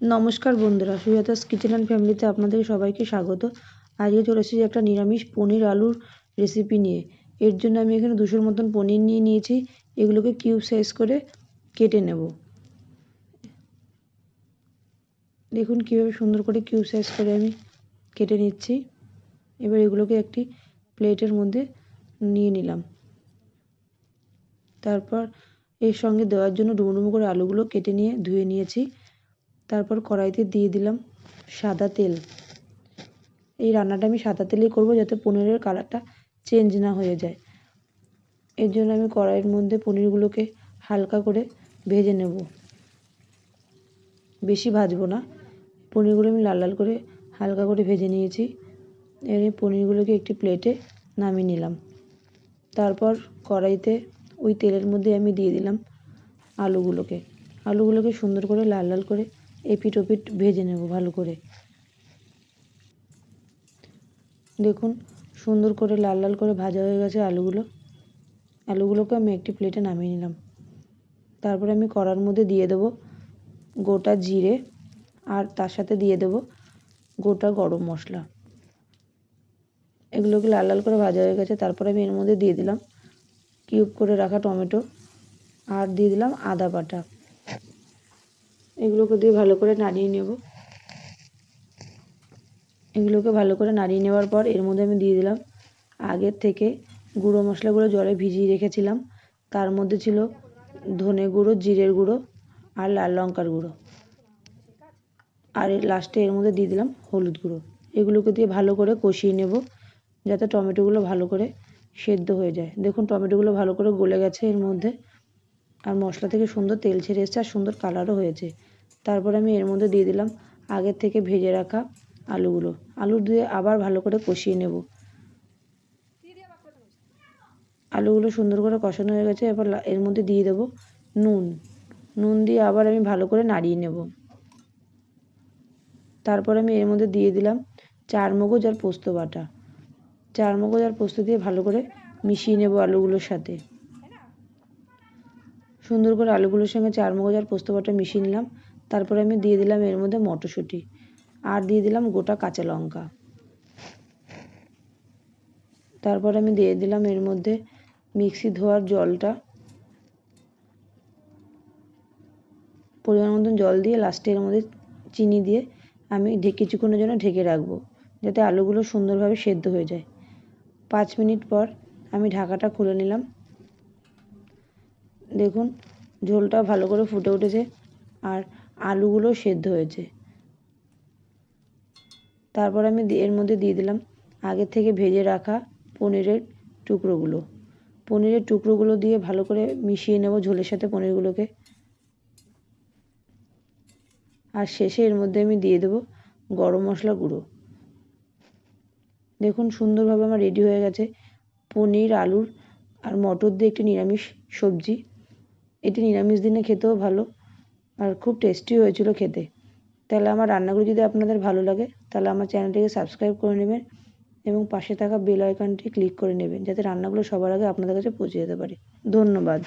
নমস্কার বন্ধুরা, Sujata's kitchen and ফ্যামিলিতে আপনাদের সবাইকে স্বাগত। আজকে চলে এসেছি একটা নিরামিষ পনির আলুর রেসিপি নিয়ে। এর জন্য আমি এখানে 200 মতন পনির নিয়ে নিয়েছি। এগুলোকে কিউব সাইজ করে কেটে নেব। দেখুন কীভাবে সুন্দর করে কিউব সাইজ করে আমি কেটে নিচ্ছি। এবার এগুলোকে একটি প্লেটের মধ্যে নিয়ে নিলাম। তারপর এর সঙ্গে দেওয়ার জন্য ডুমো ডুমো করে আলুগুলো কেটে নিয়ে ধুয়ে নিয়েছি। তারপর কড়াইতে দিয়ে দিলাম সাদা তেল। এই রান্নাটা আমি সাদা তেলেই করব, যাতে পনিরের কালারটা চেঞ্জ না হয়ে যায়। এর জন্য আমি কড়াইয়ের মধ্যে পনিরগুলোকে হালকা করে ভেজে নেব, বেশি ভাজবো না। পনিরগুলো আমি লাল লাল করে হালকা করে ভেজে নিয়েছি। এর এই পনিরগুলোকে একটি প্লেটে নামিয়ে নিলাম। তারপর কড়াইতে ওই তেলের মধ্যে আমি দিয়ে দিলাম আলুগুলোকে সুন্দর করে লাল লাল করে এপিট ওপিট ভেজে নেব ভালো করে। দেখুন সুন্দর করে লাল লাল করে ভাজা হয়ে গেছে আলুগুলোকে আমি একটি প্লেটে নামিয়ে নিলাম। তারপরে আমি কড়ার মধ্যে দিয়ে দেব গোটা জিরে, আর তার সাথে দিয়ে দেব গোটা গরম মশলা। এগুলোকে লাল লাল করে ভাজা হয়ে গেছে। তারপরে আমি এর মধ্যে দিয়ে দিলাম কিউব করে রাখা টমেটো, আর দিয়ে দিলাম আদা বাটা। এগুলোকে দিয়ে ভালো করে নাড়িয়ে নেব। এগুলোকে ভালো করে নাড়িয়ে নেওয়ার পর এর মধ্যে আমি দিয়ে দিলাম আগের থেকে গুঁড়ো মশলাগুলো জলে ভিজিয়ে রেখেছিলাম। তার মধ্যে ছিল ধনে গুঁড়ো, জিরের গুঁড়ো আর লাল লঙ্কার গুঁড়ো, আর লাস্টে এর মধ্যে দিয়ে দিলাম হলুদ গুঁড়ো। এগুলোকে দিয়ে ভালো করে কষিয়ে নেব, যাতে টমেটোগুলো ভালো করে সেদ্ধ হয়ে যায়। দেখুন টমেটোগুলো ভালো করে গলে গেছে এর মধ্যে, আর মশলা থেকে সুন্দর তেল ছেড়ে এসছে, আর সুন্দর কালারও হয়েছে। তারপর আমি এর মধ্যে দিয়ে দিলাম আগের থেকে ভেজে রাখা আলু দিয়ে আবার ভালো করে কষিয়ে নেব। আলুগুলো সুন্দর করে কষানো হয়ে গেছে। এবার এর মধ্যে দিয়ে দেব নুন দিয়ে আবার আমি ভালো করে নাড়িয়ে নেব। তারপর আমি এর মধ্যে দিয়ে দিলাম চারমগজ আর পোস্ত বাটা। চারমগজ আর পোস্ত দিয়ে ভালো করে মিশিয়ে নেব আলুগুলোর সাথে। সুন্দর করে আলুগুলোর সঙ্গে চারমগজ আর পোস্ত বাটা মিশিয়ে নিলাম। তারপরে আমি দিয়ে দিলাম এর মধ্যে মটরশুঁটি, আর দিয়ে দিলাম গোটা কাঁচা লঙ্কা। তারপর আমি দিয়ে দিলাম এর মধ্যে মিক্সি ধোয়ার জলটা, পরিমাণ মতন জল দিয়ে লাস্টে এর মধ্যে চিনি দিয়ে আমি কিছুক্ষণের জন্য ঢেকে রাখবো, যাতে আলুগুলো সুন্দরভাবে সেদ্ধ হয়ে যায়। 5 মিনিট পর আমি ঢাকাটা খুলে নিলাম। দেখুন ঝোলটা ভালো করে ফুটে উঠেছে, আর আলুগুলো সেদ্ধ হয়েছে। তারপর আমি এর মধ্যে দিয়ে দিলাম আগে থেকে ভেজে রাখা পনিরের টুকরোগুলো দিয়ে ভালো করে মিশিয়ে নেব ঝোলের সাথে পনিরগুলোকে। আর শেষে এর মধ্যে আমি দিয়ে দেব গরম মশলা গুঁড়ো। দেখুন সুন্দরভাবে আমার রেডি হয়ে গেছে পনির, আলুর আর মটর দিয়ে একটি নিরামিষ সবজি। এটি নিরামিষ দিনে খেতেও ভালো, আর খুব টেস্টি হয়েছিল খেতে। তাহলে আমার রান্নাগুলো যদি আপনাদের ভালো লাগে, তাহলে আমার চ্যানেলটিকে সাবস্ক্রাইব করে নেবেন এবং পাশে থাকা বেল আইকনটি ক্লিক করে নেবেন, যাতে রান্নাগুলো সবার আগে আপনাদের কাছে পৌঁছে যেতে পারে। ধন্যবাদ।